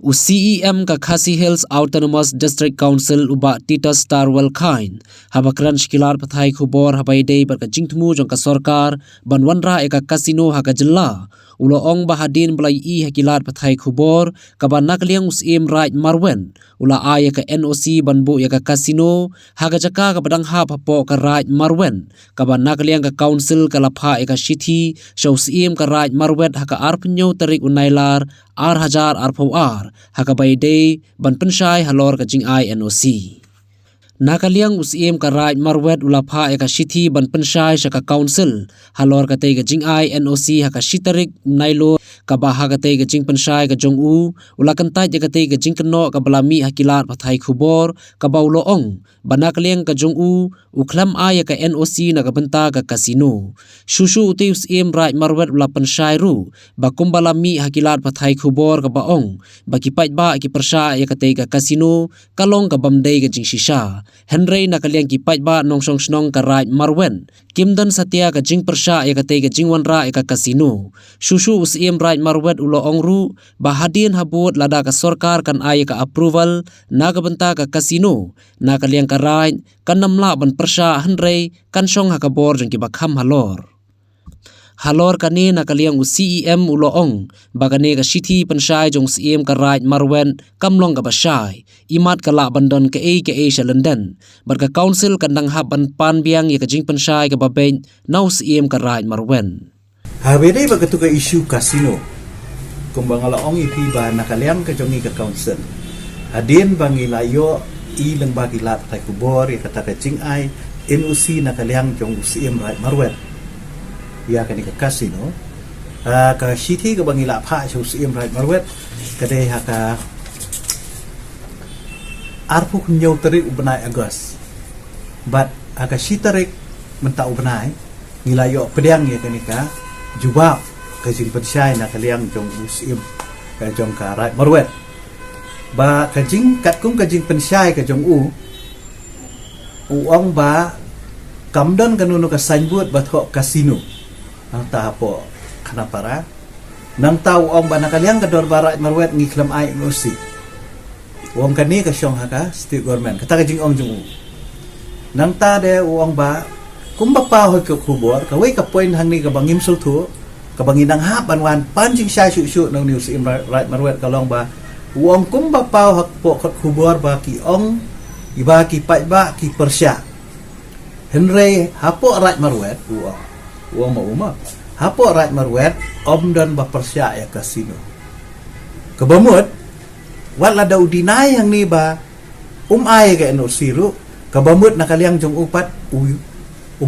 CEM ka Khasi Hills Autonomous District Council uba Tita Starwell Khain habakran shkilar pathai khubor habai dei bar ka jingthmu jong ka sarkar banwanra eka casino ha ka jilla ulo ong bahadin blai I hakilar pathai khubor ka ban nakliang CEM right marwen ula aya ka NOC banbu ya ka casino ha ka jaka ka badang ha papo ka right marwen ka ban nakliang ka council ka lapha eka shithi show CEM ka right marwet ha ka arpnyo tarik unailar ar hajar ar hakabai day ban pensyai halor ka jing ai NOC. Nakaliang CEM ka right marwet ulapha eka shithi ban pensyai syaka council halor ka tay ka jing ai NOC haka shitarik nailo ka baha ka tay ka jing pensyai ka jong u ulakantai ka tay ka jing keno ka balami hakilat pathai khubor ka baulo ong banakaliang ka jong u uklam ay ka NOC na ka benta ka casino. Shushu uti CEM right marwet ula pensyai ru bakum balami hakilat pathai khubor ka baong bakipait ba ki persya ya ka tay ka casino kalong ka bamday ka jing shisha. Henry nakaliang kipait ba nong song snong ka right marwen kimdan satya ka jing persya ya ka tay ka jing wanra ya ka casino. Shushu CEM right marwet ulo ongru bahadin habut lada ka sarkar kan ay ka approval na ka benta ka casino nakaliang ka right kan namla ban persya Henry kan song hakabor jeng kibakham halor. Halor kani nakaliang CEM uloong bagane ka shithi pensyai jong CEM ka right marwen kamlong ka basyai imat ka la bandon ka a sa London bar ka council kandang haban panbiang ya ka jing pensyai ka babeng now CEM ka right marwen habede ba ka isu casino kumbang alaong ipi ba nakaliang ka jongi ka council hadin bangilayo ilang bagilat tay kubor ya kata ka jing ai NOC nakaliang jong CEM right marwen ya kani ka casino ka shithi ka bangila pha so CEM right marwet kade ha ka arpu kunyo tarik ubnai agos but aka shitarik menta ubnai nilayo pedang ya kani ka jubab ka jing pensyai na kaliang jong CEM ka jong ka right marwet ba ka jing kat kum ka jing pensyai ka jong uong ba kamdon kanuno ka signboard ba tho casino ang tapo kanapara nang tao ang banakaliang kador barat marwet ngiklam ay NOC uang kani ka syong haka state government kata kajing ong jung nang ta de uang ba kumba pa hoy ka kubor kaway ka point hangni ka bangim sultu ka banginang hapan wan panjing sya syu nang news in right marwet kalong ba uang kumba pa hak po ka kubor ba ki ong iba ki pa ba ki persya Henry hapo right marwet uang mauma hapo right marwet dan bapersya ya casino kabamut wala daw dinay yang ni ba ay ka NOC ru kabamut nakaliang jong upat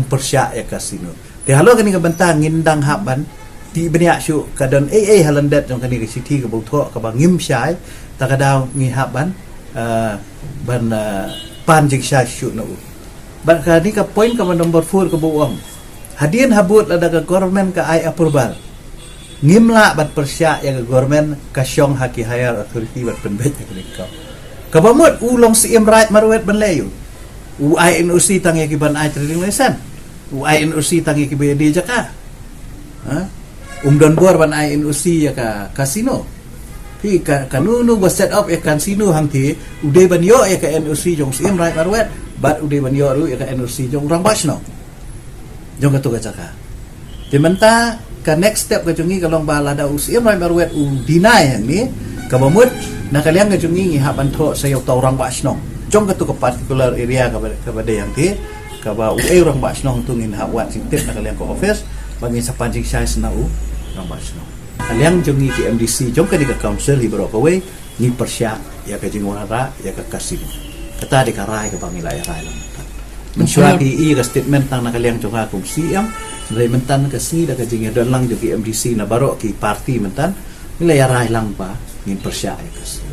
persya ya casino ti halo kani ka bantang ngindang haban ti benya syu kadon halandet jong kani ka city ka butho ka bangim syai takadaw ngi haban ban panjing sya syu no ban kani ka point ka number 4 ka buong hadin habut lada ka government ka ay approval ngimla bat persya ya ka government ka syong haki higher authority bat penbet ya ka kabamut ulong CEM right marwet banlayo ay NOC tang ya kiban ay trading license ay NOC tang ya kibaya jaka don bor ban ay NOC ya ka casino pi ka kanunu ba set up ya casino hangti uday ban yo ya ka NOC jong CEM right marwet bat uday ban yo ru ya ka NOC jong rangbashno jong ka tuga jaka dimenta ka next step ka jungi kalong bala da CEM right marwet deny yang ni kabamut nakaliang ka jungi haban tho sayo taurang basno jong ka tuga particular area ka bade yang ti ka ba urang basno tungin hawat sintip nakaliang ka office bangin sa panjing size na rang basno kaliang jungi ki MDC jong ka di ka council hibro pa way ni persya ya ka jingwara ya ka casino kata di karay ka bangila ya ray lang mensyuati ka statement tang nakaliang jong akong CEM dari mentan ka sida ka jing dan lang jogi MDC na baro ki party mentan nilai ray lang pa ngin persya ya kas